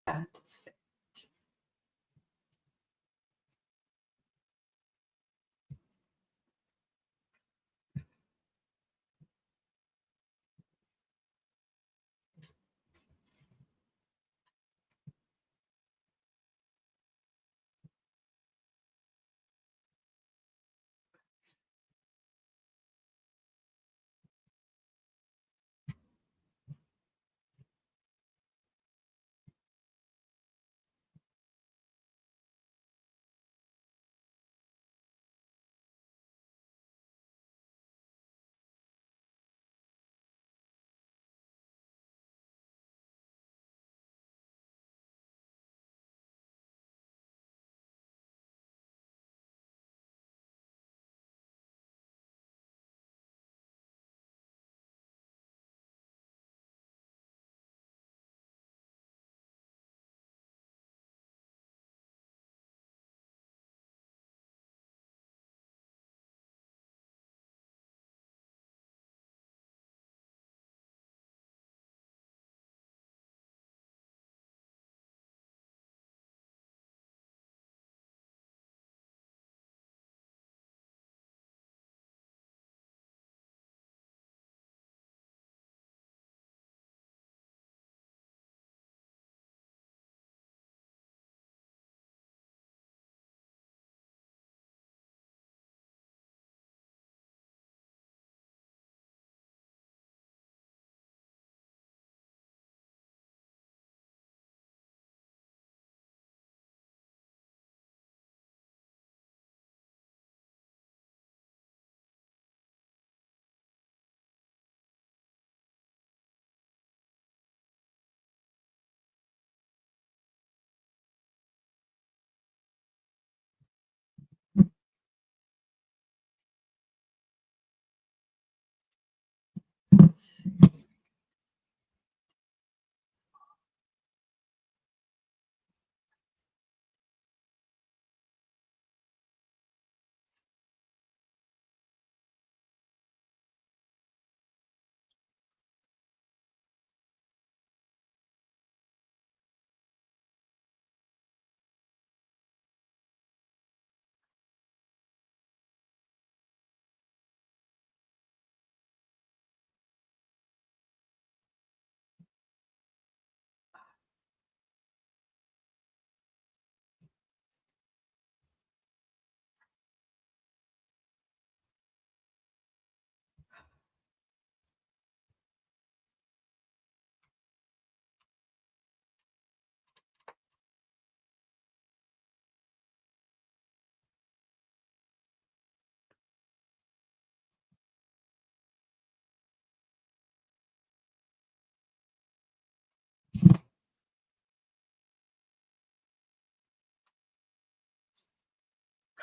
that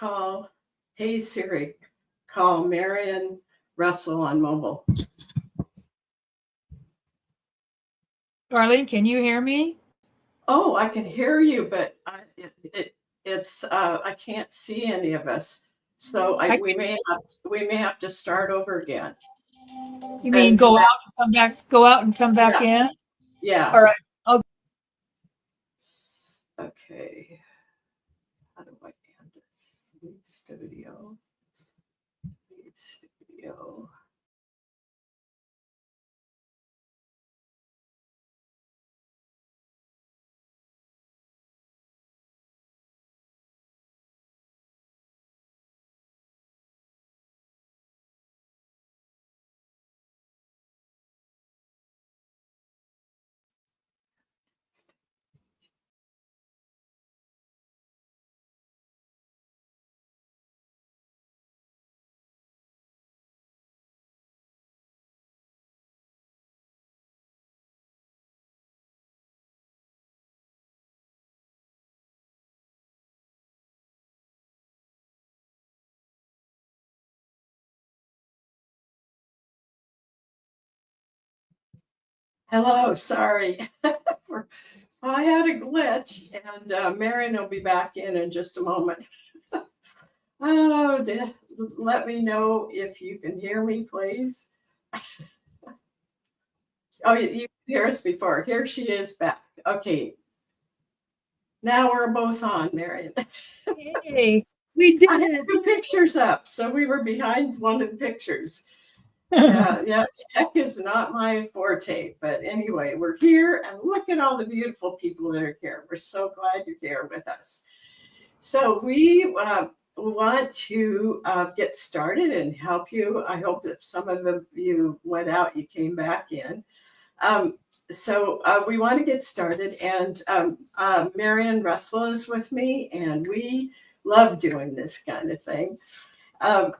call, hey Siri, call Marion Russell on mobile. Arlene, can you hear me? Oh, I can hear you, but I can't see any of us. So I we may have to start over again You mean and come go back. out and come back, go out and come back Yeah, in? yeah. All right. Oh, Okay. How do I end this? Leave studio. Leave studio. Hello, sorry. I had a glitch, and Marion will be back in just a moment. Oh, let me know if you can hear me, please. Oh, you hear us before. Here she is back. Okay, now we're both on, Marion. hey, we did I had it. 2 pictures up, so we were behind one of the pictures. Yeah, tech is not my forte, but anyway, we're here, and look at all the beautiful people that are here. We're so glad you're here with us. So we want to get started and help you. I hope that some of you went out, you came back in. Um, so we want to get started, and Marion Russell is with me, and we love doing this kind of thing. Um,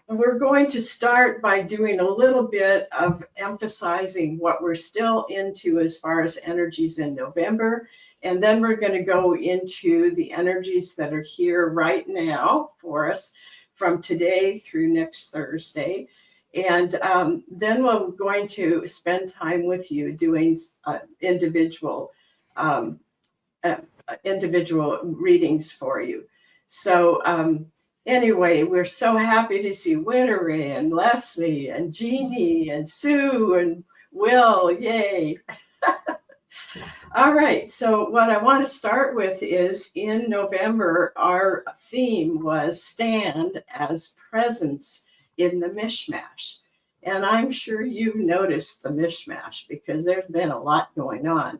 we're going to start by doing a little bit of emphasizing what we're still into as far as energies in November. And then we're going to go into the energies that are here right now for us from today through next Thursday. And then we're going to spend time with you doing um, individual readings for you. So anyway, we're so happy to see Wintery and Leslie and Jeannie and Sue and Will. Yay. All right. So what I want to start with is in November, our theme was stand as presence in the mishmash. And I'm sure you've noticed the mishmash because there's been a lot going on.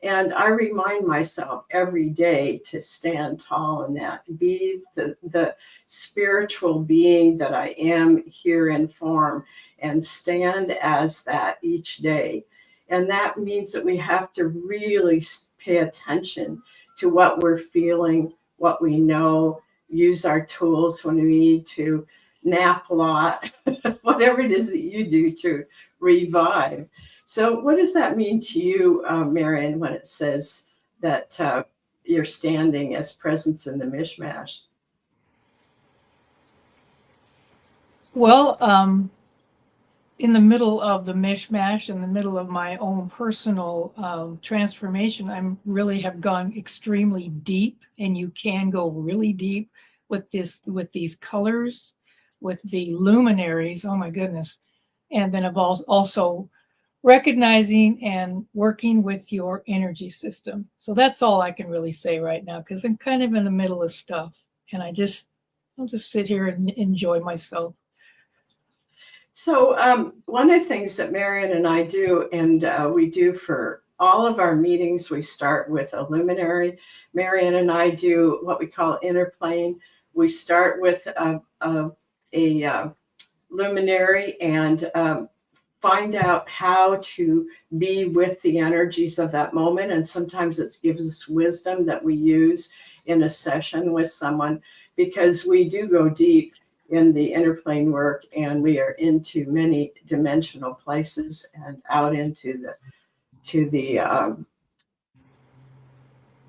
And I remind myself every day to stand tall in that, be the spiritual being that I am here in form, and stand as that each day. And that means that we have to really pay attention to what we're feeling, what we know, use our tools when we need to, nap a lot, whatever it is that you do to revive. So, what does that mean to you, Marion, when it says that you're standing as presence in the mishmash? Well, in the middle of the mishmash, in the middle of my own personal transformation, I really have gone extremely deep, and you can go really deep with these colors, with the luminaries. Oh my goodness! And then I've also recognizing and working with your energy system. So that's all I can really say right now because I'm kind of in the middle of stuff, and I'll just sit here and enjoy myself. So, one of the things that Marion and I do, and we do for all of our meetings, we start with a luminary. Marion and I do what we call interplane. We start with a luminary and find out how to be with the energies of that moment. And sometimes it gives us wisdom that we use in a session with someone because we do go deep in the interplane work and we are into many dimensional places and out into the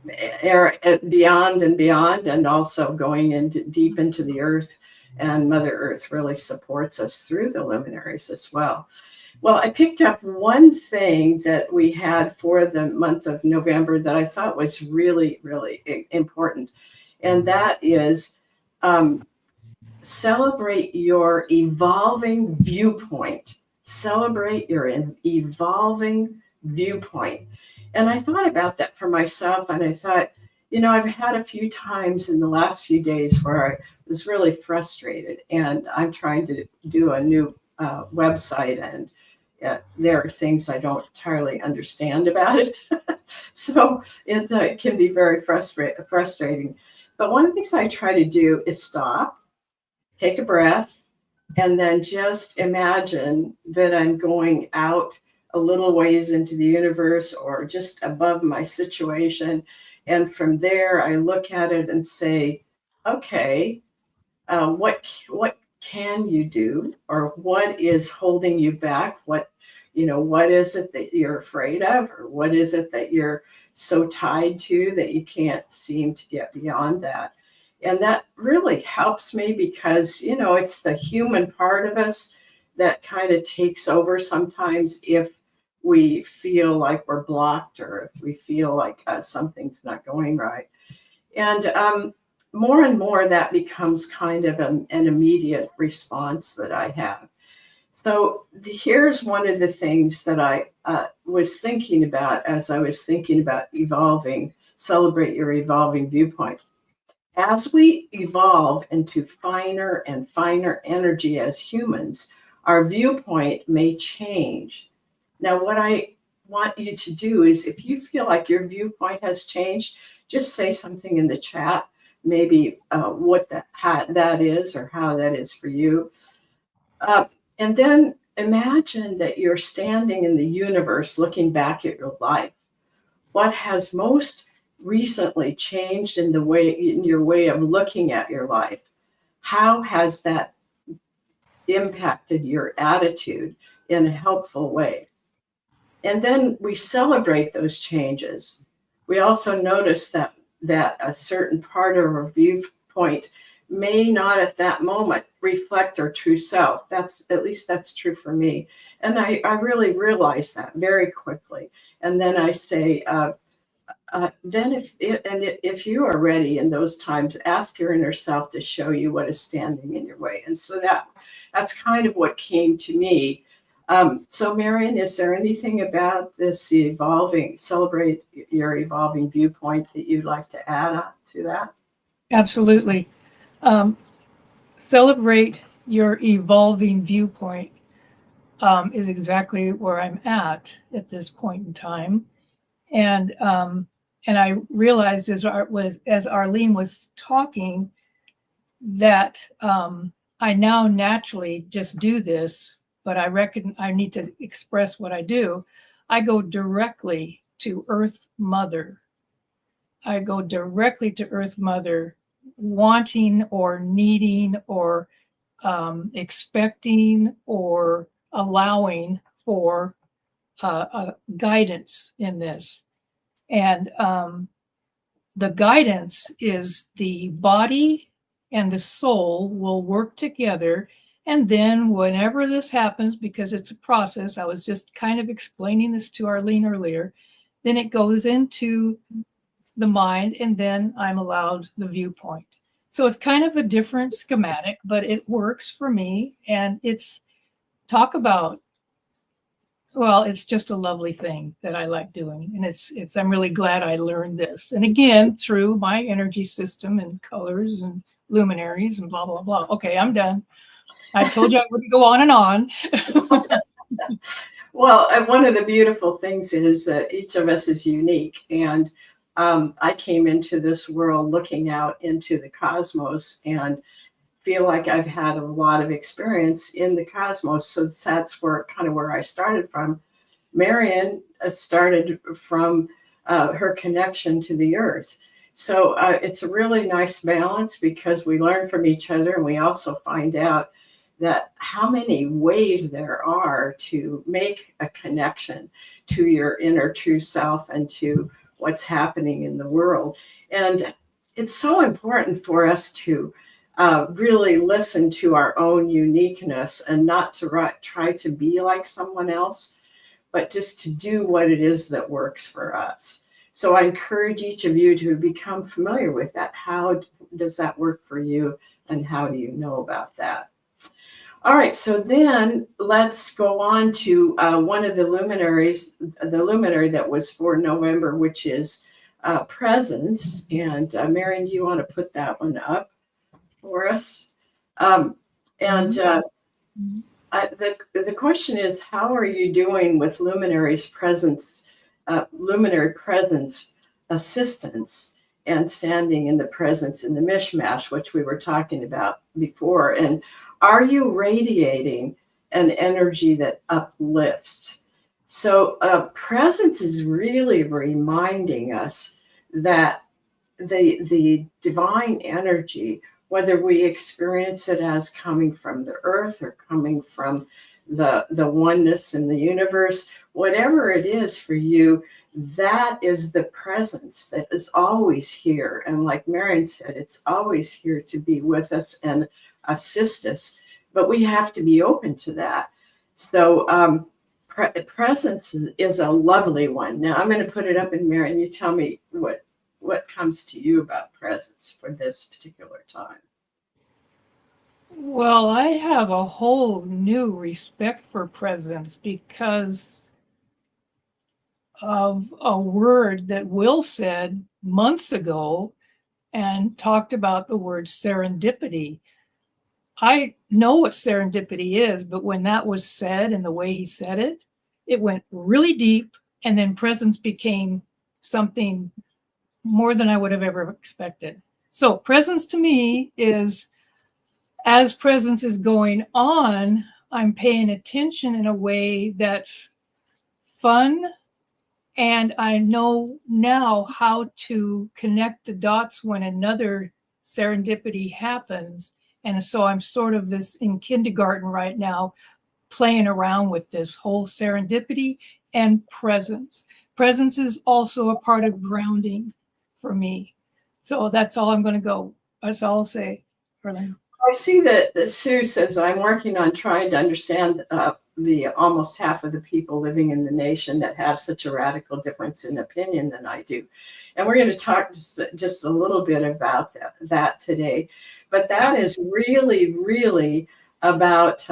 beyond and beyond, and also going into deep into the earth. And Mother Earth really supports us through the luminaries as well. Well, I picked up one thing that we had for the month of November that I thought was really, really important, and that is celebrate your evolving viewpoint. Celebrate your evolving viewpoint. And I thought about that for myself, and I thought, I've had a few times in the last few days where I was really frustrated, and I'm trying to do a new website, and there are things I don't entirely understand about it. So it can be very frustrating. But one of the things I try to do is stop, take a breath, and then just imagine that I'm going out a little ways into the universe or just above my situation. And from there, I look at it and say, okay, what can you do, or what is holding you back? What is it that you're afraid of, or what is it that you're so tied to that you can't seem to get beyond that? And that really helps me because, it's the human part of us that kind of takes over sometimes if we feel like we're blocked, or if we feel like something's not going right. And more and more that becomes kind of an immediate response that I have. So here's one of the things that I was thinking about as I was thinking about celebrate your evolving viewpoint. As we evolve into finer and finer energy as humans, our viewpoint may change. Now, what I want you to do is, if you feel like your viewpoint has changed, just say something in the chat, maybe how that is, or how that is for you. And then imagine that you're standing in the universe looking back at your life. What has most recently changed in your way of looking at your life? How has that impacted your attitude in a helpful way? And then we celebrate those changes. We also notice that a certain part of our viewpoint may not at that moment reflect our true self. At least that's true for me. And I really realize that very quickly. And then I say, then if you are ready in those times, ask your inner self to show you what is standing in your way. And so that's kind of what came to me. So Marion, is there anything about this celebrate your evolving viewpoint that you'd like to add to that? Absolutely. Celebrate your evolving viewpoint is exactly where I'm at this point in time. And I realized as Arlene was talking that I now naturally just do this, but I reckon I need to express what I do. I go directly to Earth Mother. I go directly to Earth Mother, wanting or needing or expecting or allowing for guidance in this. And the guidance is the body and the soul will work together. And then whenever this happens, because it's a process, I was just kind of explaining this to Arlene earlier, then it goes into the mind, and then I'm allowed the viewpoint. So it's kind of a different schematic, but it works for me. And it's it's just a lovely thing that I like doing. And I'm really glad I learned this. And again, through my energy system and colors and luminaries and blah, blah, blah. Okay, I'm done. I told you I wouldn't go on and on. Well, one of the beautiful things is that each of us is unique. And I came into this world looking out into the cosmos and feel like I've had a lot of experience in the cosmos. So that's where I started from. Marion started from her connection to the earth. So it's a really nice balance because we learn from each other, and we also find out that how many ways there are to make a connection to your inner true self and to what's happening in the world. And it's so important for us to really listen to our own uniqueness and not to try to be like someone else, but just to do what it is that works for us. So I encourage each of you to become familiar with that. How does that work for you, and how do you know about that? All right, so then let's go on to one of the luminaries, the luminary that was for November, which is presence. And Marion, you want to put that one up for us? And the question is, how are you doing with luminary's presence, luminary presence assistance, and standing in the presence in the mishmash, which we were talking about before? And are you radiating an energy that uplifts? So presence is really reminding us that the divine energy, whether we experience it as coming from the earth or coming from the oneness in the universe, whatever it is for you, that is the presence that is always here. And like Marion said, it's always here to be with us and assist us, but we have to be open to that. So presence is a lovely one. Now I'm going to put it up, and Marion, you tell me what comes to you about presence for this particular time. Well, I have a whole new respect for presence because of a word that Will said months ago and talked about the word serendipity. I know what serendipity is, but when that was said and the way he said it, it went really deep, and then presence became something more than I would have ever expected. So presence to me is, as presence is going on, I'm paying attention in a way that's fun. And I know now how to connect the dots when another serendipity happens. And so I'm sort of this in kindergarten right now, playing around with this whole serendipity and presence. Presence is also a part of grounding for me. So that's all I'm going to go. That's all I'll say for now. I see that Sue says, I'm working on trying to understand the almost half of the people living in the nation that have such a radical difference in opinion than I do. And we're going to talk just a little bit about that today. But that is really, really about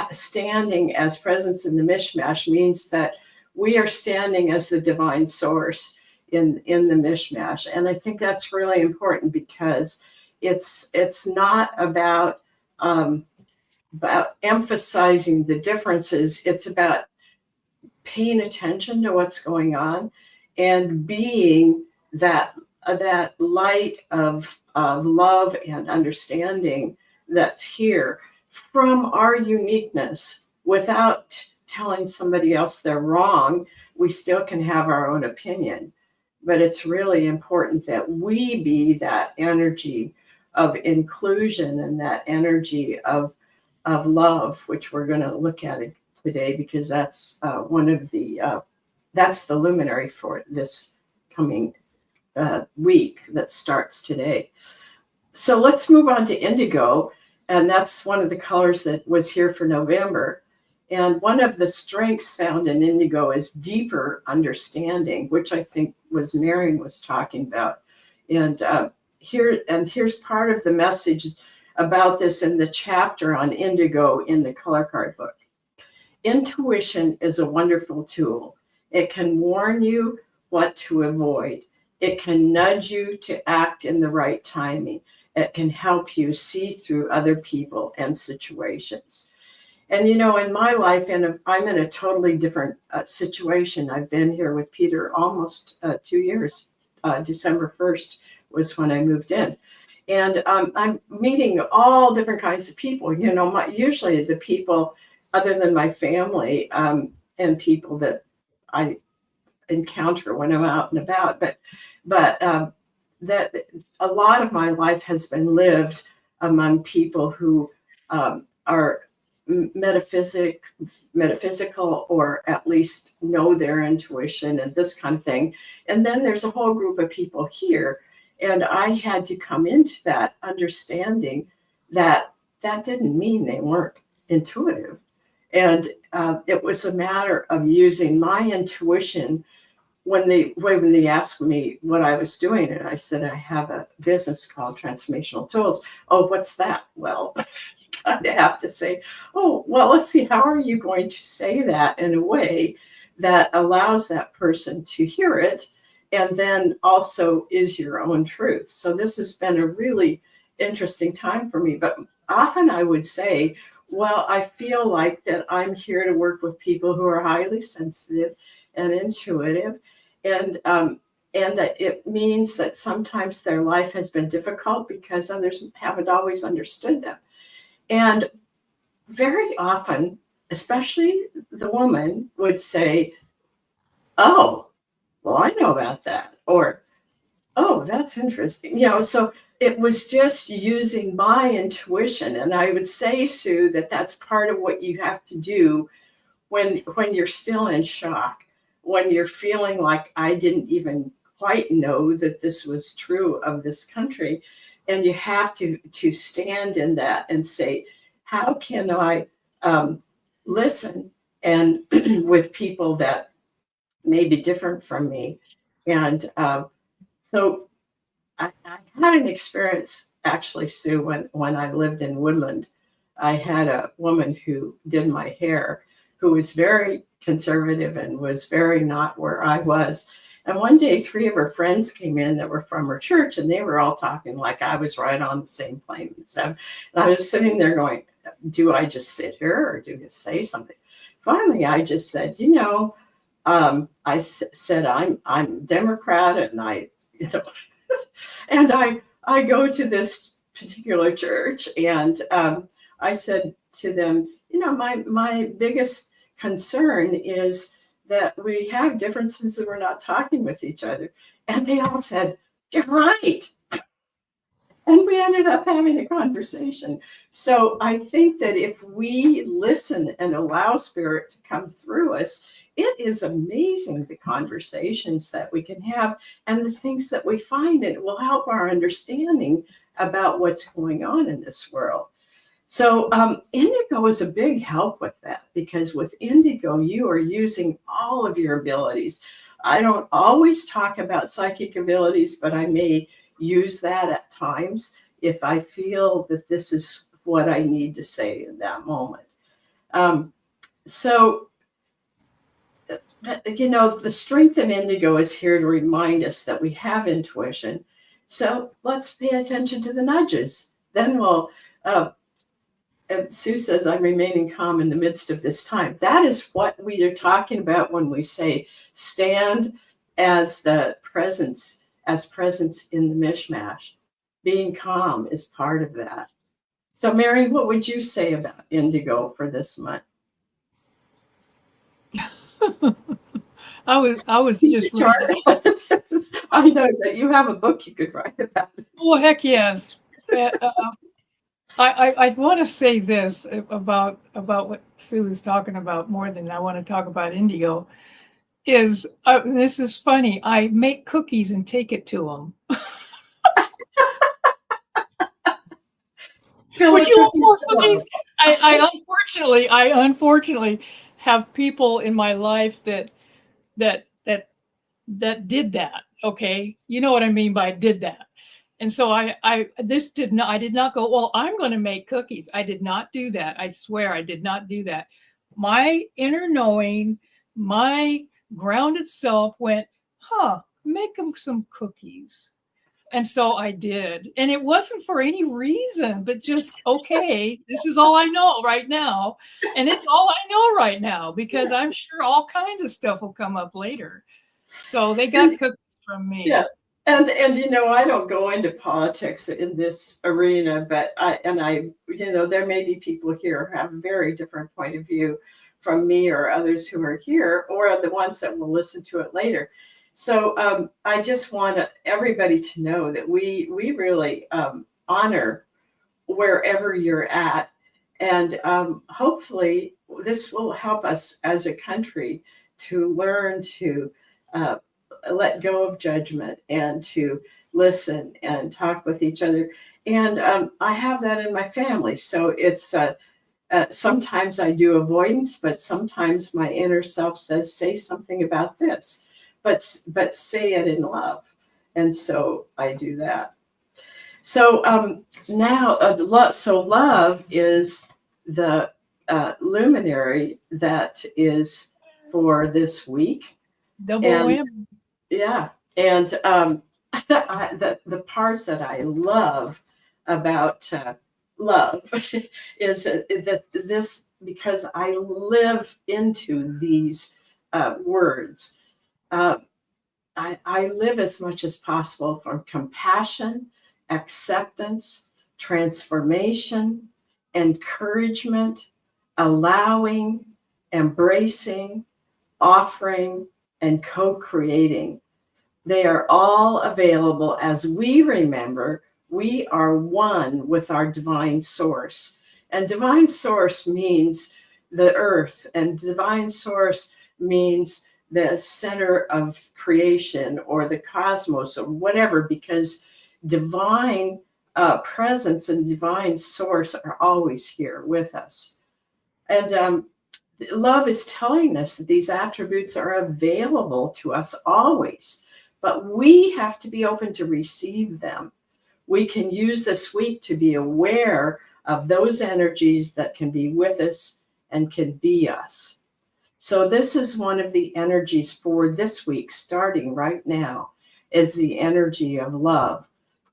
standing as presence in the mishmash means that we are standing as the divine source in the mishmash. And I think that's really important because it's not about emphasizing the differences. It's about paying attention to what's going on and being that light of love and understanding that's here from our uniqueness without telling somebody else they're wrong. We still can have our own opinion, but it's really important that we be that energy of inclusion and that energy of love, which we're going to look at today, because that's one of the that's the luminary for this coming week that starts today. So let's move on to indigo, and that's one of the colors that was here for November. And one of the strengths found in indigo is deeper understanding, which I think was Marion was talking about. And here's part of the message about this in the chapter on indigo in the color card book. Intuition is a wonderful tool. It can warn you what to avoid. It can nudge you to act in the right timing. It can help you see through other people and situations. And in my life, and I'm in a totally different situation. I've been here with Peter almost 2 years. December 1st was when I moved in. And I'm meeting all different kinds of people. Usually the people other than my family and people that I encounter when I'm out and about. But that a lot of my life has been lived among people who are metaphysical, or at least know their intuition and this kind of thing. And then there's a whole group of people here. And I had to come into that understanding that that didn't mean they weren't intuitive. And it was a matter of using my intuition when they asked me what I was doing, and I said I have a business called Transformational Tools. Oh, what's that? Well, you kind of have to say, oh, well, let's see, how are you going to say that in a way that allows that person to hear it, and then also is your own truth. So this has been a really interesting time for me. But often I would say, well, I feel like that I'm here to work with people who are highly sensitive and intuitive, and that it means that sometimes their life has been difficult because others haven't always understood them. And very often, especially the woman would say, oh, well, I know about that, or oh, that's interesting. So it was just using my intuition. And I would say, Sue, that that's part of what you have to do when you're still in shock, when you're feeling like I didn't even quite know that this was true of this country. And you have to stand in that and say, how can I listen and with people that may be different from me? And so I had an experience actually, Sue, when I lived in Woodland. I had a woman who did my hair who was very conservative and was very not where I was. And one day, three of her friends came in that were from her church, and they were all talking like I was right on the same plane as them. And I was sitting there going, do I just sit here or do I say something? Finally, I just said, said I'm Democrat, and and I go to this particular church, and I said to them, my biggest concern is that we have differences and we're not talking with each other. And they all said, you're right. And we ended up having a conversation. So I think that if we listen and allow spirit to come through us, it is amazing the conversations that we can have and the things that we find, and it will help our understanding about what's going on in this world. So indigo is a big help with that, because with indigo, you are using all of your abilities. I don't always talk about psychic abilities, but I may use that at times if I feel that this is what I need to say in that moment. So the strength of indigo is here to remind us that we have intuition. So let's pay attention to the nudges. Then we'll, Sue says, I'm remaining calm in the midst of this time. That is what we are talking about when we say stand as the presence, as presence in the mishmash. Being calm is part of that. So Mary, what would you say about indigo for this month? I was just reading. I know that you have a book you could write about it. Oh, heck yes. I want to say this about what Sue is talking about more than I want to talk about indigo. This is funny. I make cookies and take it to them. Would you want more cookies? I unfortunately have people in my life that did that. Okay, you know what I mean by did that. And so I did not go, well, I'm going to make cookies. I did not do that. I swear I did not do that. My inner knowing, my grounded self went, make them some cookies. And so I did. And it wasn't for any reason, but just, okay, this is all I know right now. And it's all I know right now, because I'm sure all kinds of stuff will come up later. So they got cookies from me. Yeah. And I don't go into politics in this arena, but there may be people here who have a very different point of view from me or others who are here, or the ones that will listen to it later. So I just want everybody to know that we really honor wherever you're at, And hopefully, this will help us as a country to learn to uh, let go of judgment and to listen and talk with each other. And I have that in my family. So it's sometimes I do avoidance, but sometimes my inner self says, say something about this, but say it in love. And so I do that. So now, so love is the luminary that is for this week, Double and whammy. yeah, and the part that I love about love is that this because I live into these words. Uh, I live as much as possible from compassion, acceptance, transformation, encouragement, allowing, embracing, offering, and co creating. They are all available as we remember we are one with our divine source. And divine source means the earth, and divine source means the center of creation or the cosmos or whatever, because divine presence and divine source are always here with us. And love is telling us that these attributes are available to us always, but we have to be open to receive them. We can use this week to be aware of those energies that can be with us and can be us. So this is one of the energies for this week, starting right now, is the energy of love,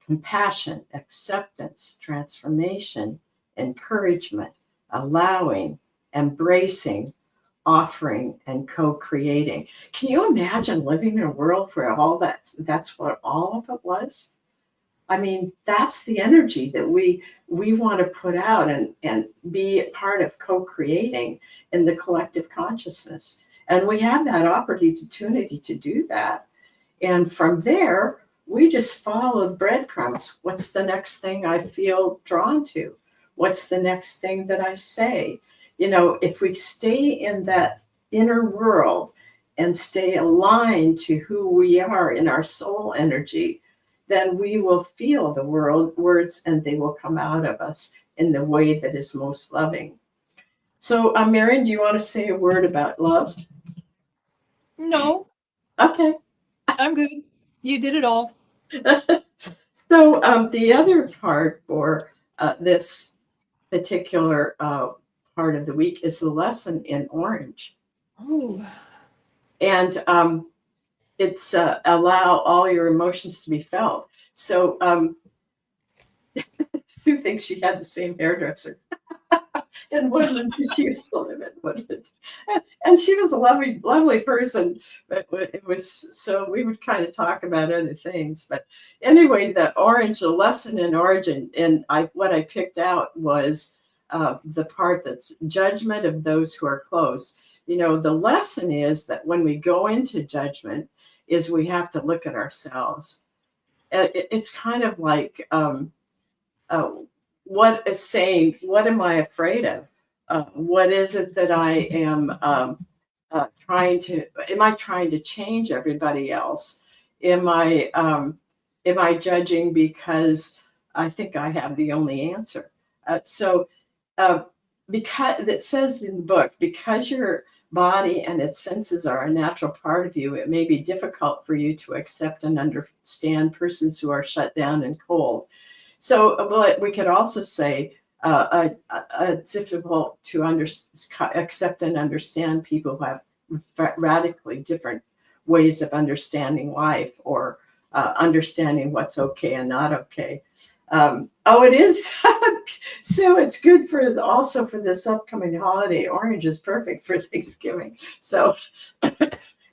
compassion, acceptance, transformation, encouragement, allowing, embracing, offering, and co-creating. Can you imagine living in a world where that's what all of it was? I mean, that's the energy that we want to put out and be a part of co-creating in the collective consciousness. And we have that opportunity to do that. And from there, we just follow the breadcrumbs. What's the next thing I feel drawn to? What's the next thing that I say? You know, if we stay in that inner world and stay aligned to who we are in our soul energy, then we will feel the words and they will come out of us in the way that is most loving. So, Marion, do you want to say a word about love? No, Okay. I'm good. You did it all. So, the other part for this particular part of the week is the lesson in orange. Ooh. And it's allow all your emotions to be felt. So, Sue thinks she had the same hairdresser in Woodland because she used to live in Woodland. And she was a lovely, lovely person, but it was so we would kind of talk about other things. But anyway, the lesson in orange, and what I picked out was the part that's judgment of those who are close. You know, the lesson is that when we go into judgment, is we have to look at ourselves. It's kind of like uh, what is saying, what am I afraid of? What is it that I am am I trying to change everybody else? Am I judging because I think I have the only answer? So uh, because it says in the book, because your body and its senses are a natural part of you, it may be difficult for you to accept and understand persons who are shut down and cold. So, well, we could also say it's difficult to accept and understand people who have radically different ways of understanding life or understanding what's okay and not okay. It is. So it's good also for this upcoming holiday. Orange is perfect for Thanksgiving. So,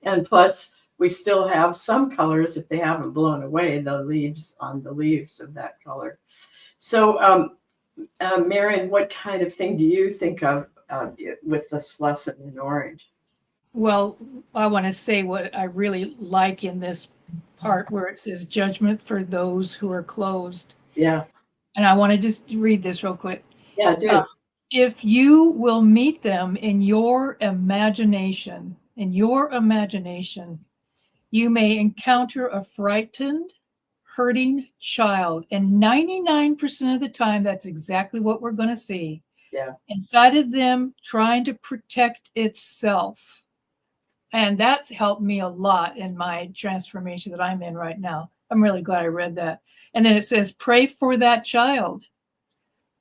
and plus, we still have some colors if they haven't blown away, the leaves on the leaves of that color. So, Marion, what kind of thing do you think of with this lesson in orange? Well, I want to say what I really like in this part where it says judgment for those who are closed. Yeah. And I want to just read this real quick. Yeah, do. if you will meet them in your imagination, you may encounter a frightened, hurting child. And 99% of the time, that's exactly what we're going to see. Yeah. Inside of them, trying to protect itself. And that's helped me a lot in my transformation that I'm in right now. I'm really glad I read that. And then it says, pray for that child,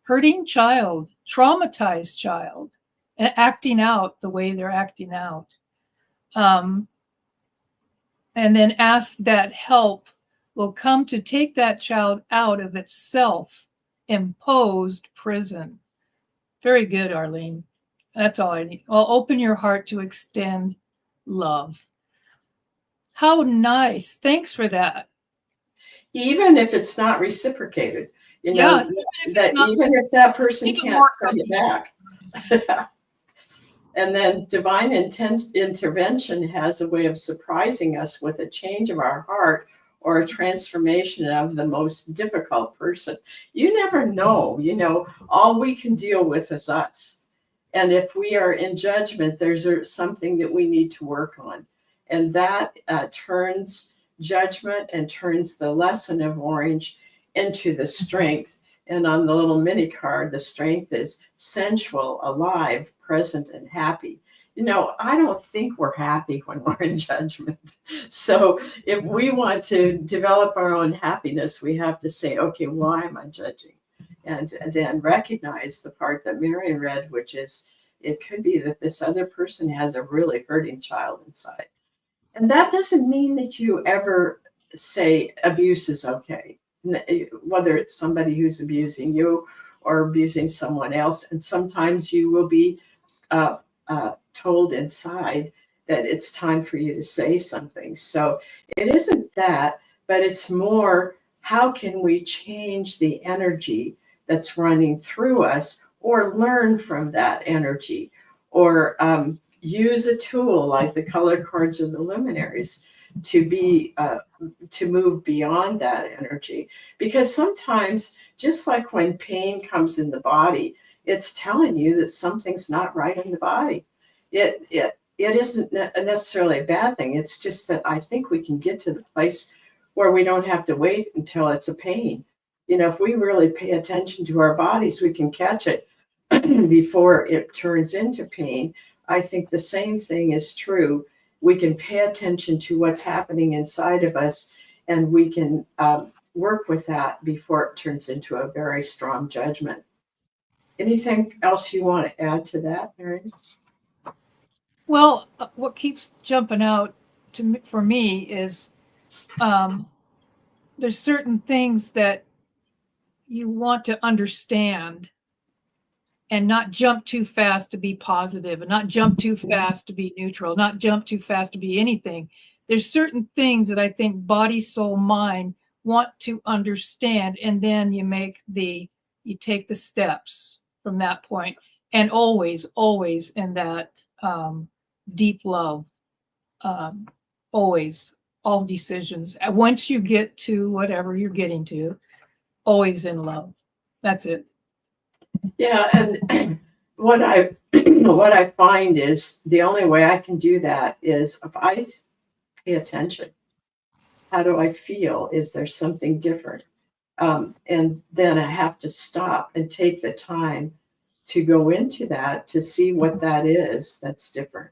hurting child, traumatized child, and acting out the way they're acting out. And then ask that help will come to take that child out of its self-imposed prison. Very good, Arlene. That's all I need. Well, open your heart to extend love. How nice. Thanks for that. Even if it's not reciprocated, you Yeah, know, even if that person can't send it back. And then divine intervention has a way of surprising us with a change of our heart or a transformation of the most difficult person. You never know, you know, all we can deal with is us. And if we are in judgment, there's something that we need to work on. And that turns judgment and turns the lesson of orange into the strength. And on the little mini card, the strength is sensual, alive, present, and happy. You know, I don't think we're happy when we're in judgment. So if we want to develop our own happiness, we have to say, okay, why am I judging? And then recognize the part that Marion read, which is it could be that this other person has a really hurting child inside. And that doesn't mean that you ever say abuse is okay, whether it's somebody who's abusing you or abusing someone else. And sometimes you will be told inside that it's time for you to say something. So it isn't that, but it's more how can we change the energy that's running through us or learn from that energy or use a tool like the color cards or the luminaries to be to move beyond that energy. Because sometimes, just like when pain comes in the body, it's telling you that something's not right in the body. It isn't necessarily a bad thing. It's just that I think we can get to the place where we don't have to wait until it's a pain. You know, if we really pay attention to our bodies, we can catch it before it turns into pain. I think the same thing is true. We can pay attention to what's happening inside of us, and we can work with that before it turns into a very strong judgment. Anything else you want to add to that, Mary? Well, what keeps jumping out for me is there's certain things that you want to understand and not jump too fast to be positive and not jump too fast to be neutral, not jump too fast to be anything. There's certain things that I think body, soul, mind want to understand, and then you take the steps from that point, and always in that deep love, always, all decisions. Once you get to whatever you're getting to, always in love. That's it. Yeah, and what I find is the only way I can do that is if I pay attention. How do I feel? Is there something different? And then I have to stop and take the time to go into that to see what that is that's different.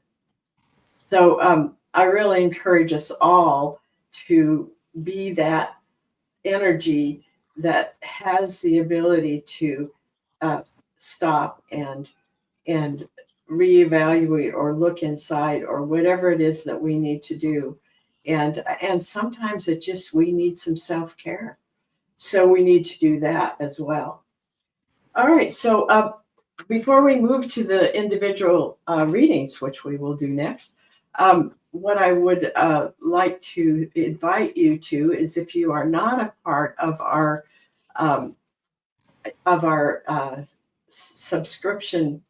So I really encourage us all to be that energy that has the ability to stop and reevaluate or look inside or whatever it is that we need to do. And sometimes it just we need some self-care. So we need to do that as well. All right. So before we move to the individual readings, which we will do next, what I would like to invite you to is if you are not a part of our subscription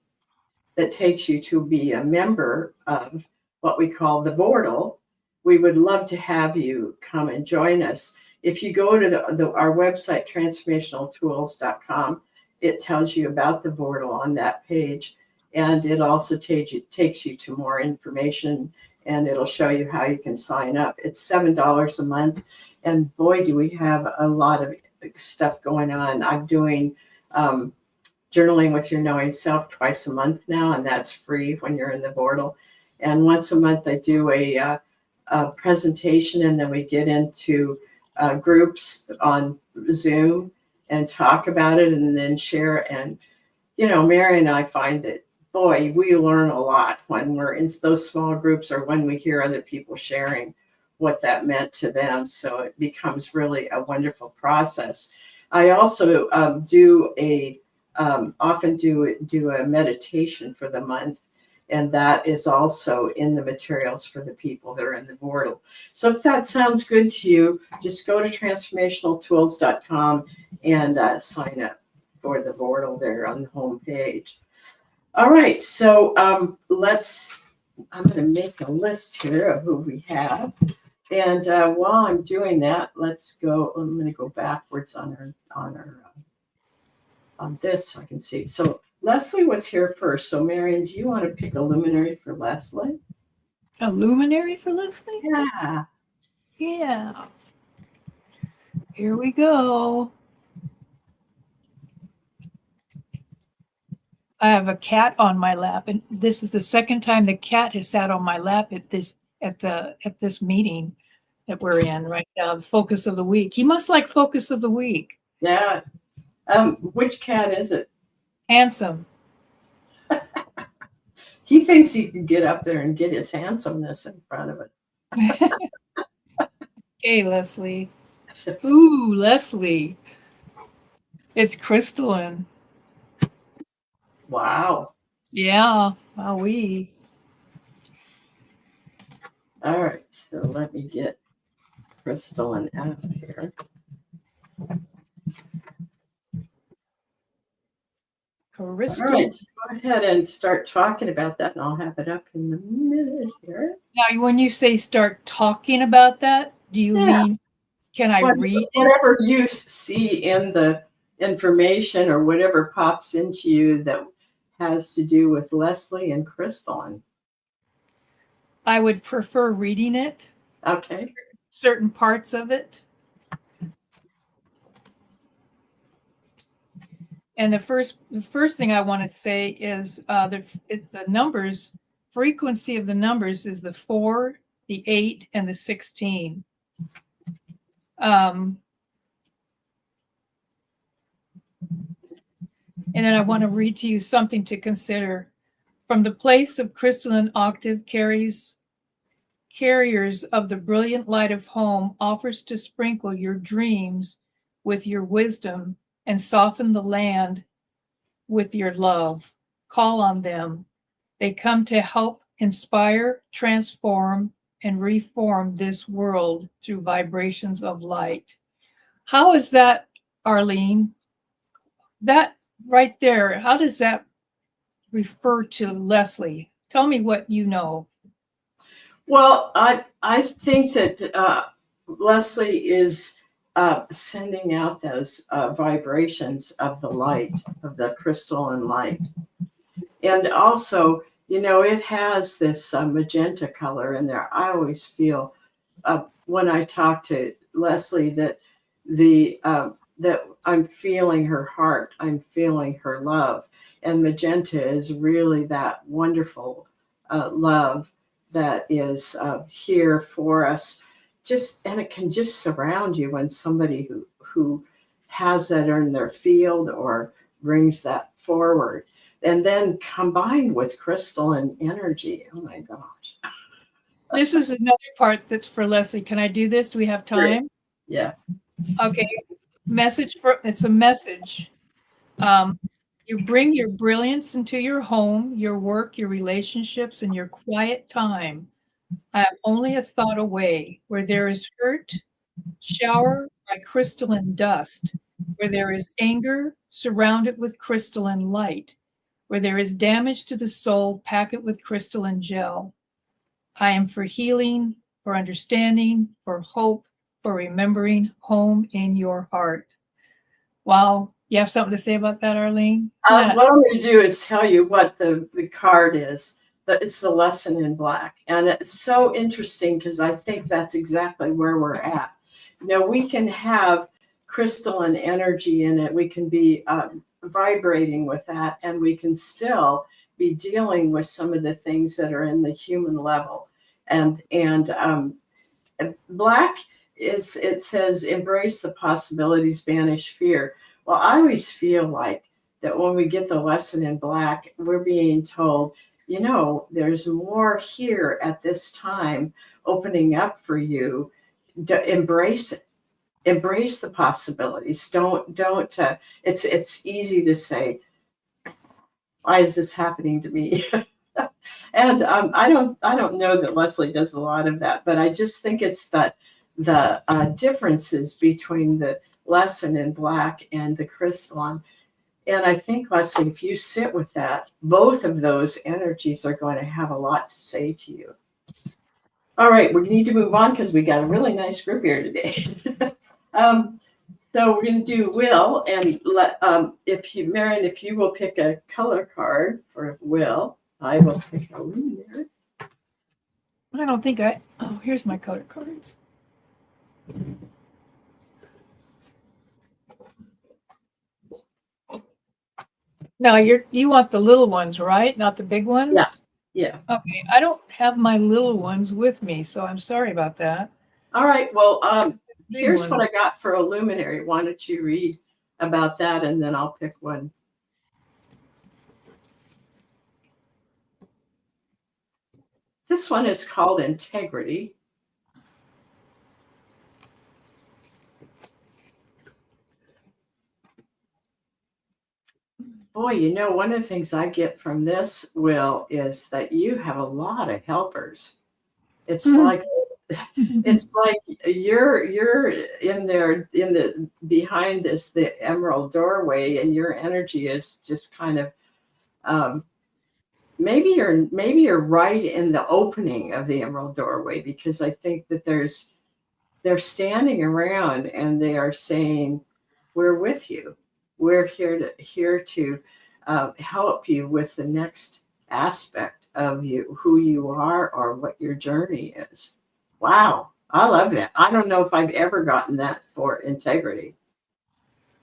that takes you to be a member of what we call the Vortal, we would love to have you come and join us. If you go to our website, transformationaltools.com, it tells you about the portal on that page. And it also takes you to more information, and it'll show you how you can sign up. It's $7 a month. And boy, do we have a lot of stuff going on. I'm doing Journaling with Your Knowing Self twice a month now, and that's free when you're in the portal. And once a month, I do a presentation, and then we get into groups on Zoom and talk about it and then share. And, Mary and I find that, boy, we learn a lot when we're in those small groups or when we hear other people sharing what that meant to them. So it becomes really a wonderful process. I also often do a meditation for the month, and that is also in the materials for the people that are in the portal. So if that sounds good to you, just go to transformationaltools.com and sign up for the portal there on the home page. All right, so I'm going to make a list here of who we have. And while I'm doing that, I'm going to go backwards on this so I can see. So Leslie was here first. So Marion, do you want to pick a luminary for Leslie? A luminary for Leslie? Yeah. Yeah. Here we go. I have a cat on my lap, and this is the second time the cat has sat on my lap at this meeting that we're in right now, the focus of the week. He must like focus of the week. Yeah. Which cat is it? Handsome. He thinks he can get up there and get his handsomeness in front of it. Hey, Leslie. Ooh, Leslie. It's crystalline. Wow. Yeah. Wowee. All right. So let me get crystalline out of here. Crystal. All right. Go ahead and start talking about that, and I'll have it up in a minute here. Now, when you say start talking about that, do you mean, can I read it? Whatever you see in the information or whatever pops into you that has to do with Leslie and crystalline. I would prefer reading it. Okay. Certain parts of it. And the first thing I want to say is the numbers, frequency of the numbers is the 4, the 8, and the 16. And then I want to read to you something to consider. From the place of crystalline octave carriers of the brilliant light of home offers to sprinkle your dreams with your wisdom and soften the land with your love. Call on them. They come to help inspire, transform, and reform this world through vibrations of light. How is that, Arlene? That right there, how does that refer to Leslie? Tell me what you know. Well, I think that Leslie is sending out those vibrations of the light, of the crystalline light. And also, it has this magenta color in there. I always feel when I talk to Leslie that that I'm feeling her heart, I'm feeling her love. And magenta is really that wonderful love that is here for us. And it can just surround you when somebody who has that in their field or brings that forward. And then combined with crystalline energy. Oh my gosh. This is another part that's for Leslie. Can I do this? Do we have time? Yeah. Okay. It's a message. You bring your brilliance into your home, your work, your relationships, and your quiet time. I am only a thought away. Where there is hurt, shower my crystalline dust. Where there is anger, surround it with crystalline light. Where there is damage to the soul, pack it with crystalline gel. I am for healing, for understanding, for hope, for remembering home in your heart. Wow, You have something to say about that, Arlene? What I'm going to do is tell you what the card is. It's the lesson in black. And it's so interesting because I think that's exactly where we're at. Now, we can have crystalline energy in it. We can be vibrating with that, and we can still be dealing with some of the things that are in the human level. And black is, it says, embrace the possibilities, banish fear. Well, I always feel like that when we get the lesson in black, we're being told, you know, there's more here at this time opening up for you. Embrace it. Embrace the possibilities. Don't. It's easy to say, why is this happening to me? And I don't know that Leslie does a lot of that, but I just think it's that the differences between the lesson in black and the crystalline. And I think, Leslie, if you sit with that, both of those energies are going to have a lot to say to you. All right, we need to move on because we got a really nice group here today. So we're going to do Will, and if you, Marion, if you will pick a color card for Will, I will pick a luminary. I don't think oh, here's my color cards. Now you want the little ones, right? Not the big ones? Yeah. Yeah. Okay. I don't have my little ones with me, so I'm sorry about that. All right. Well, here's what I got for a luminary. Why don't you read about that, and then I'll pick one. This one is called Integrity. Boy, you know, one of the things I get from this, Will, is that you have a lot of helpers. It's like you're in there in the behind this the emerald doorway, and your energy is just kind of maybe you're right in the opening of the emerald doorway, because I think that they're standing around and they are saying, we're with you. We're here to help you with the next aspect of you, who you are, or what your journey is. Wow, I love that. I don't know if I've ever gotten that for Integrity.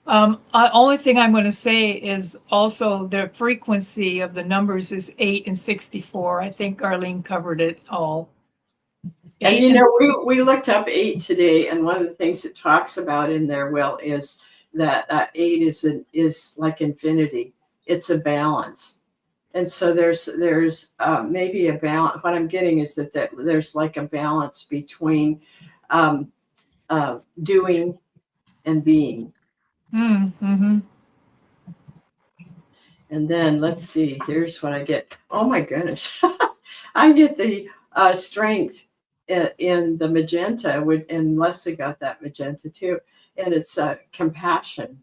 Only thing I'm going to say is also the frequency of the numbers is 8 and 64. I think Arlene covered it all. And you know, we looked up 8 today, and one of the things it talks about in there, Will, is that 8 is like infinity. It's a balance, and so there's maybe a balance. What I'm getting is that there's like a balance between doing and being. Mm-hmm. And then let's see. Here's what I get. Oh my goodness, I get the strength in the magenta, and Leslie got that magenta too, and it's compassionate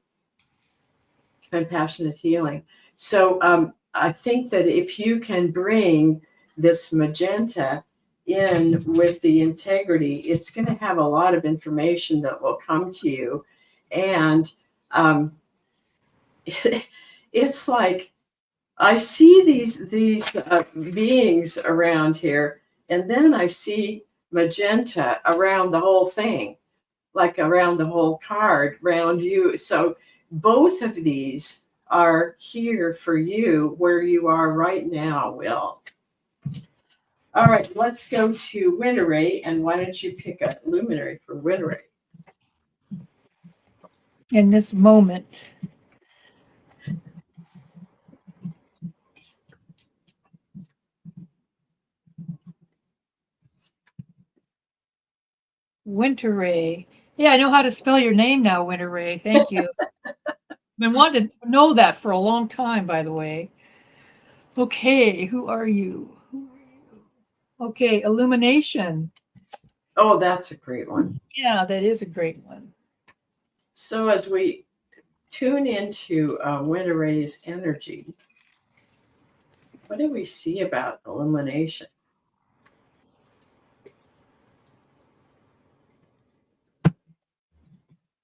healing. So I think that if you can bring this magenta in with the integrity, it's going to have a lot of information that will come to you, and it's like I see these beings around here, and then I see magenta around the whole thing, like around the whole card, around you. So both of these are here for you where you are right now, Will. All right, let's go to Winteray, and why don't you pick a luminary for Winteray? In this moment. Winteray. Yeah, I know how to spell your name now, Winteray. Thank you. Been wanting to know that for a long time, by the way. Okay, who are you? Okay, illumination. Oh, that's a great one. Yeah, that is a great one. So as we tune into Winteray's energy, what do we see about illumination?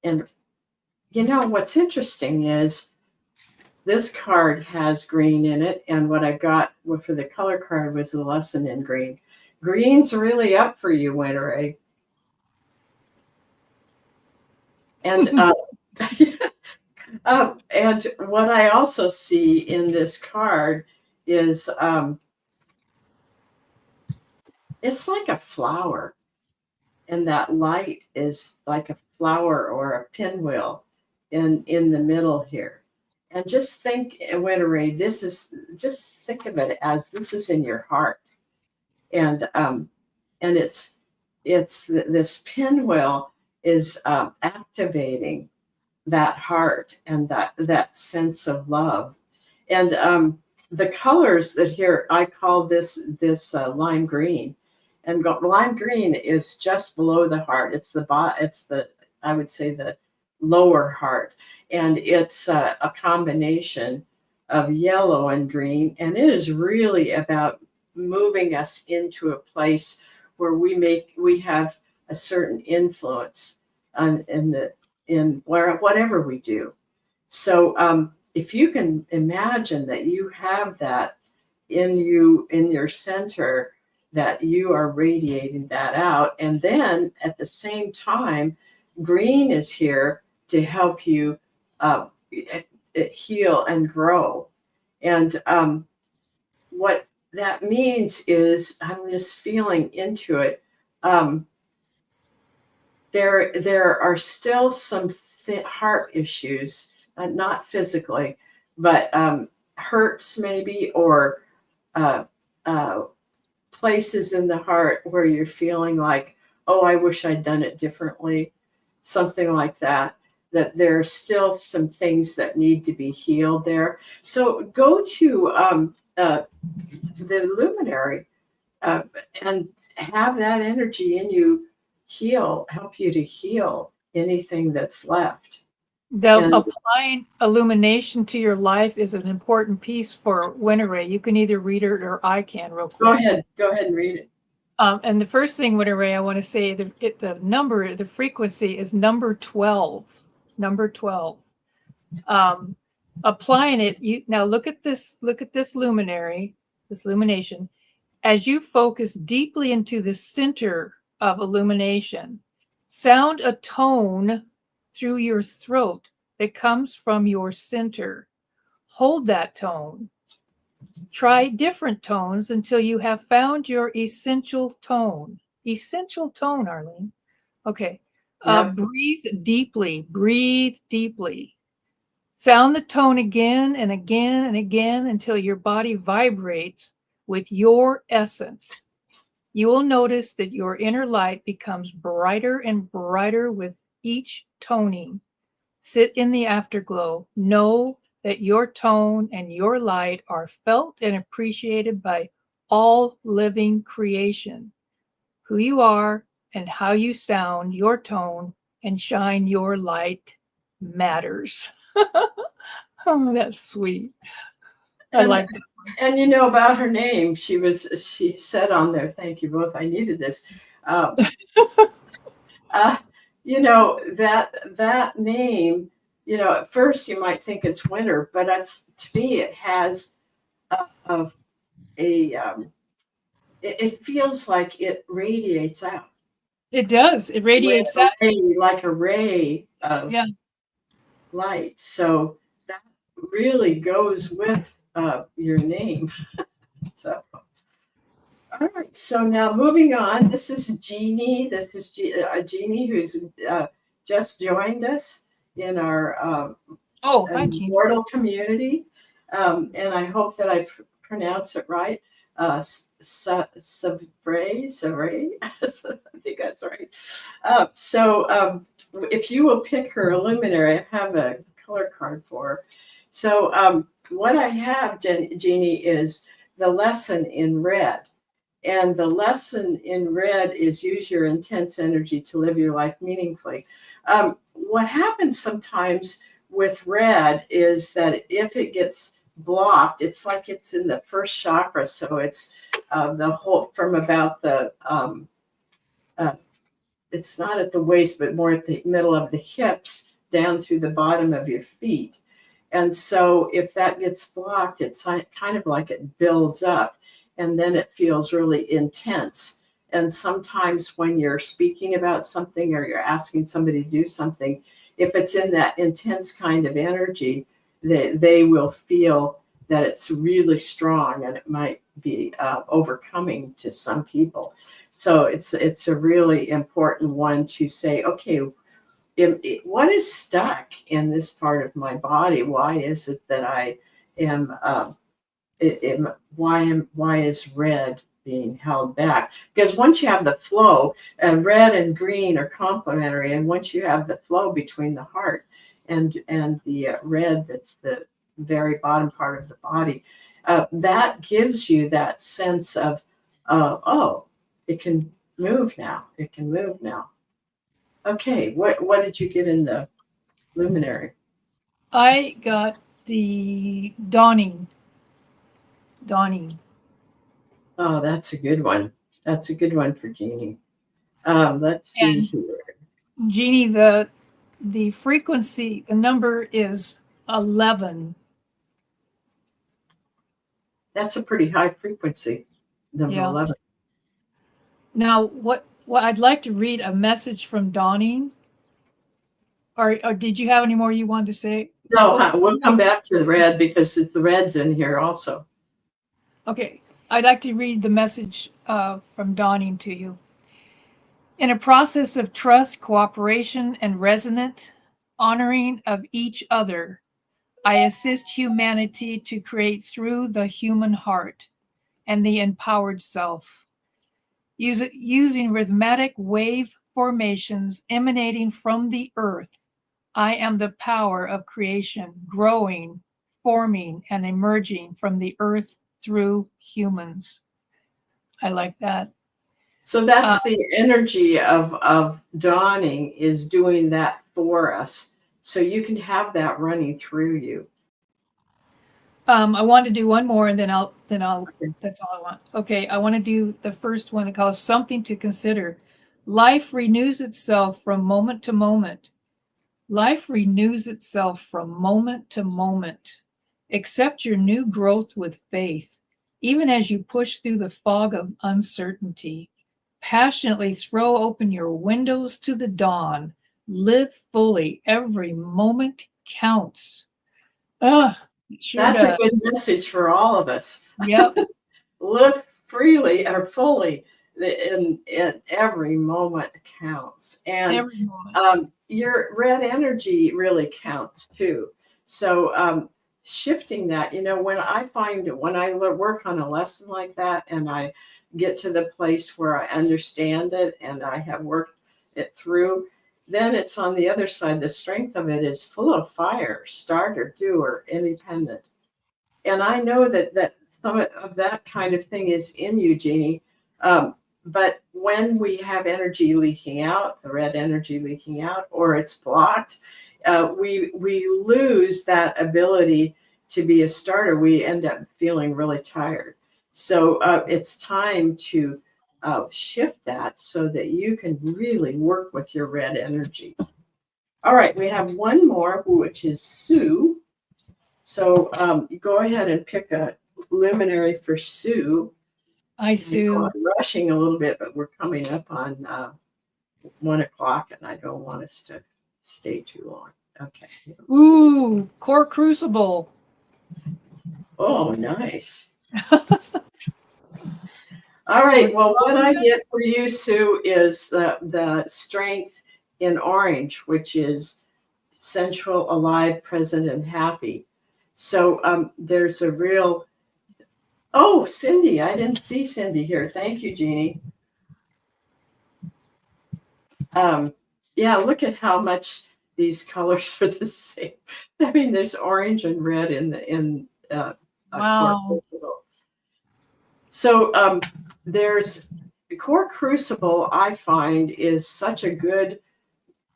And what's interesting is this card has green in it, and what I got for the color card was the lesson in green. Green's really up for you, Winter A. And and what I also see in this card is it's like a flower, and that light is like a flower or a pinwheel in the middle here. And just think, Winteray, just think of it as this is in your heart, and this pinwheel is activating that heart and that sense of love. And the colors that here, I call this lime green, and lime green is just below the heart. It's the I would say the lower heart, and it's a combination of yellow and green, and it is really about moving us into a place where we have a certain influence on in whatever we do. So if you can imagine that you have that in your center, that you are radiating that out, and then at the same time, green is here to help you heal and grow. And what that means is, I'm just feeling into it. There are still some heart issues, not physically, but hurts maybe, or uh, uh, places in the heart where you're feeling like, oh, I wish I'd done it differently, something like that. That there are still some things that need to be healed there. So go to the luminary uh, and have that energy in you help you to heal anything that's left. And Applying illumination to your life is an important piece for Winteray. You can either read it or I can real quick. go ahead and read it. And the first thing, Winteray, I want to say the frequency is number 12. Number 12. Applying it, now look at this luminary, this illumination. As you focus deeply into the center of illumination, sound a tone through your throat that comes from your center. Hold that tone. Try different tones until you have found your essential tone. Essential tone, Arlene. Okay. Yeah. Breathe deeply. Breathe deeply. Sound the tone again and again and again until your body vibrates with your essence. You will notice that your inner light becomes brighter and brighter with each toning. Sit in the afterglow. Know that your tone and your light are felt and appreciated by all living creation. Who you are and how you sound your tone and shine your light matters. Oh, that's sweet. I like that. And about her name, she said on there, thank you both, I needed this. That name, at first you might think it's Winter, but to me it has it feels like it radiates out. It does. It radiates out. Like a ray of light. So that really goes with your name. So, all right. So now moving on. This is Jeannie. This is Jeannie, who's just joined us in our mortal community. And I hope that I pronounce it right. Savray, I think that's right. So if you will pick her a luminary, I have a color card for her. So what I have, Jeannie, is the lesson in red. And the lesson in red is use your intense energy to live your life meaningfully. What happens sometimes with red is that if it gets blocked, it's like it's in the first chakra. So it's the whole from about the, it's not at the waist, but more at the middle of the hips down through the bottom of your feet. And so if that gets blocked, it's kind of like it builds up and then it feels really intense. And sometimes when you're speaking about something or you're asking somebody to do something, if it's in that intense kind of energy, they will feel that it's really strong and it might be overcoming to some people. So it's a really important one to say, okay, what is stuck in this part of my body? Why is it that I am, why is red being held back? Because once you have the flow, red and green are complementary, and once you have the flow between the heart and the red, that's the very bottom part of the body, that gives you that sense of, oh, it can move now. It can move now. Okay, what did you get in the luminary? I got the dawning. Dawning. Oh, that's a good one. That's a good one for Jeannie. Let's see And here. Jeannie, the frequency, the number is 11. That's a pretty high frequency, number Yeah. 11. Now, what I'd like to read a message from Dawning. Or did you have any more you wanted to say? No, we'll come back to the red because the red's in here also. Okay, I'd like to read the message from Dawning to you. In a process of trust, cooperation, and resonant honoring of each other, I assist humanity to create through the human heart and the empowered self, using rhythmic wave formations emanating from the earth. I am the power of creation, growing, forming, and emerging from the earth through humans. I like that. So that's the energy of dawning is doing that for us. So you can have that running through you. I want to do one more, and then I'll. Okay. That's all I want. Okay, I want to do the first one. It calls something to consider. Life renews itself from moment to moment. Life renews itself from moment to moment. Accept your new growth with faith, even as you push through the fog of uncertainty. Passionately throw open your windows to the dawn. Live fully. Every moment counts. Ugh, it sure That's a does. good message for all of us. Yep. Live freely or fully. In every moment counts. And Every moment. your red energy really counts too. So shifting that, when I find when I work on a lesson like that and I get to the place where I understand it and I have worked it through, then it's on the other side. The strength of it is full of fire, starter, doer, independent. And I know that some of that kind of thing is in you, Jeannie. But when we have energy leaking out, the red energy leaking out, or it's blocked, we lose that ability to be a starter. We end up feeling really tired. So it's time to shift that so that you can really work with your red energy. All right, we have one more, which is Sue. So you go ahead and pick a luminary for Sue. I, Sue. I'm rushing a little bit, but we're coming up on 1:00, and I don't want us to stay too long. Okay. Ooh, core crucible. Oh, nice. All right. Well, what I get for you, Sue, is the strength in orange, which is sensual, alive, present, and happy. So there's a real. Oh, Cindy! I didn't see Cindy here. Thank you, Jeannie. Yeah, look at how much these colors are the same. I mean, there's orange and red in Wow. So there's core crucible. I find is such a good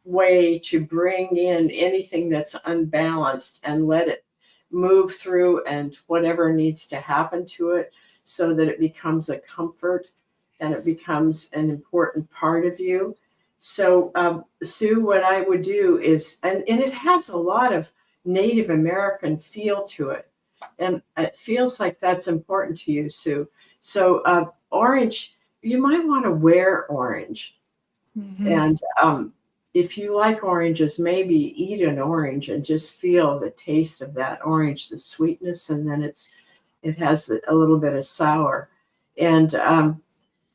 way to bring in anything that's unbalanced and let it move through and whatever needs to happen to it, so that it becomes a comfort and it becomes an important part of you. So, Sue, what I would do is, and it has a lot of Native American feel to it. And it feels like that's important to you, Sue. So, orange, you might want to wear orange. Mhm. And if you like oranges, maybe eat an orange and just feel the taste of that orange, the sweetness, and then it has a little bit of sour. And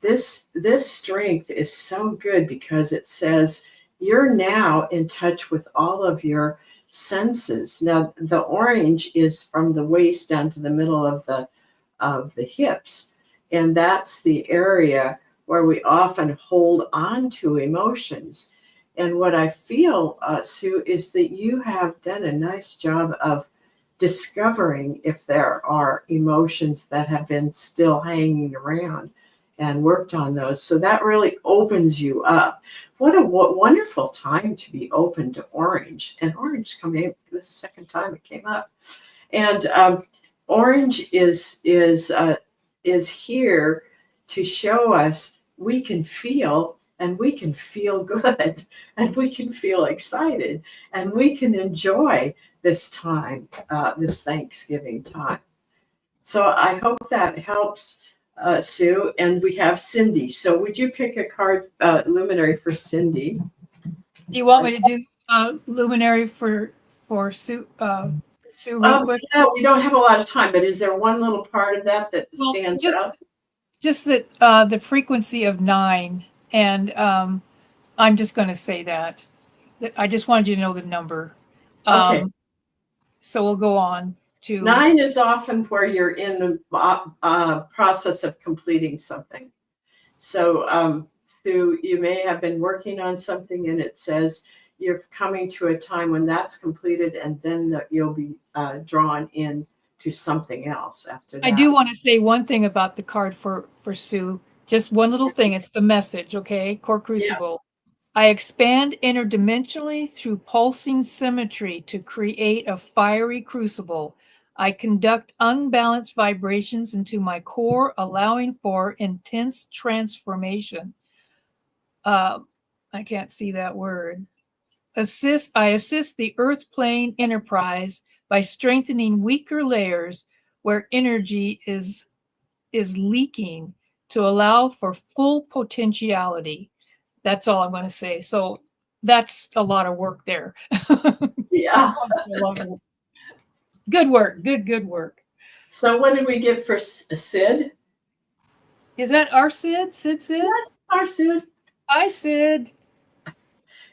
this strength is so good because it says you're now in touch with all of your senses. Now the orange is from the waist down to the middle of the hips, and that's the area where we often hold on to emotions. And what I feel, Sue, is that you have done a nice job of discovering if there are emotions that have been still hanging around and worked on those. So that really opens you up. What a wonderful time to be open to orange. And orange coming the second time it came up. And orange is here to show us we can feel, and we can feel good, and we can feel excited, and we can enjoy this time, this Thanksgiving time. So I hope that helps, Sue. And we have Cindy. So would you pick a card, luminary for Cindy? Do you want me to do luminary for Sue Sue real quick? Yeah, we don't have a lot of time, but is there one little part of that that Well, stands just out? just that the frequency of 9, and I'm just going to say that. I just wanted you to know the number. Okay. So we'll go on to 9 is often where you're in the process of completing something. So, Sue, you may have been working on something, and it says you're coming to a time when that's completed, and then you'll be drawn in to something else after I do that. want to say one thing about the card for Sue. Just one little thing. It's the message, okay? Core Yeah. Crucible. I expand interdimensionally through pulsing symmetry to create a fiery crucible. I conduct unbalanced vibrations into my core, allowing for intense transformation. I can't see that word. I assist the Earth plane enterprise by strengthening weaker layers where energy is leaking to allow for full potentiality. That's all I'm going to say. So that's a lot of work there. Yeah. Good work. Good work. So, what did we get for Sid? Is that our Sid? Sid? That's our Sid. Hi, Sid.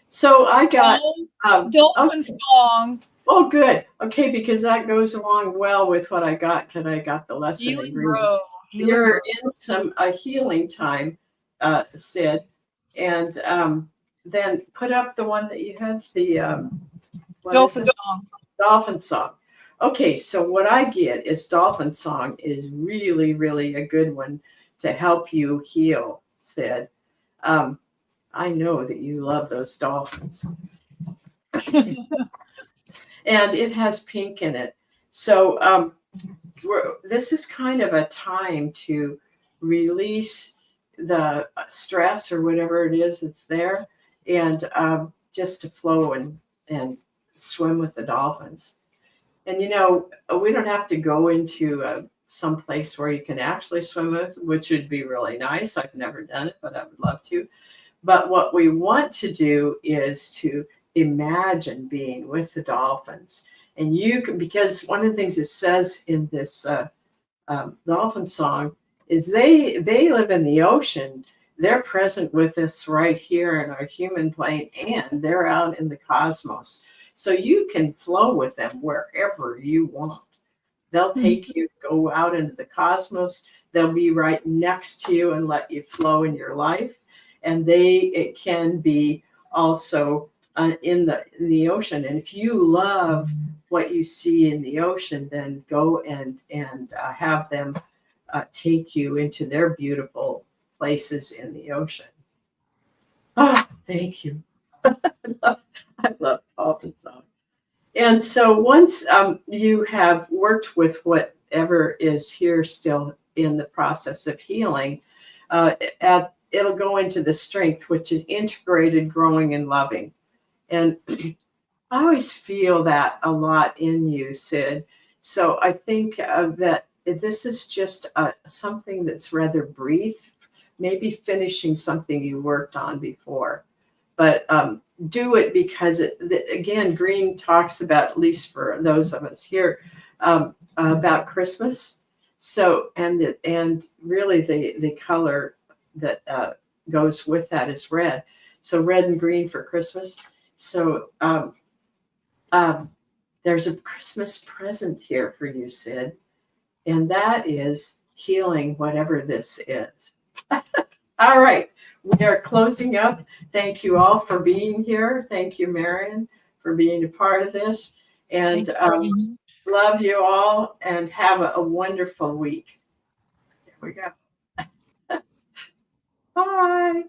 So I got Dolphin song. Oh, good. Okay, because that goes along well with what I got. Because I got the lesson Healing agreement. Grow. You're in a healing time, Sid, and then put up the one that you had, the Dolphin song. Dolphin song. Okay, so what I get is dolphin song is really, really a good one to help you heal, Sid. I know that you love those dolphins. And it has pink in it. So this is kind of a time to release the stress or whatever it is that's there, and just to flow and swim with the dolphins. And we don't have to go into some place where you can actually swim with, which would be really nice. I've never done it, but I would love to. But what we want to do is to imagine being with the dolphins. And you can, because one of the things it says in this dolphin song is they live in the ocean. They're present with us right here in our human plane, and they're out in the cosmos. So you can flow with them wherever you want. They'll take you, go out into the cosmos. They'll be right next to you and let you flow in your life. And it can be also in the ocean. And if you love what you see in the ocean, then go and have them take you into their beautiful places in the ocean. Ah, thank you. I love dolphin song. And so once you have worked with whatever is here still in the process of healing, at it'll go into the strength, which is integrated, growing, and loving. And I always feel that a lot in you, Sid. So I think that this is just something that's rather brief, maybe finishing something you worked on before. But do it because again, Green talks about, at least for those of us here, about Christmas. So and really the color that goes with that is red. So red and green for Christmas. So there's a Christmas present here for you, Sid, and that is healing, whatever this is. All right, we are closing up. Thank you all for being here. Thank you, Marion, for being a part of this. And love you all and have a wonderful week. There we go. Bye.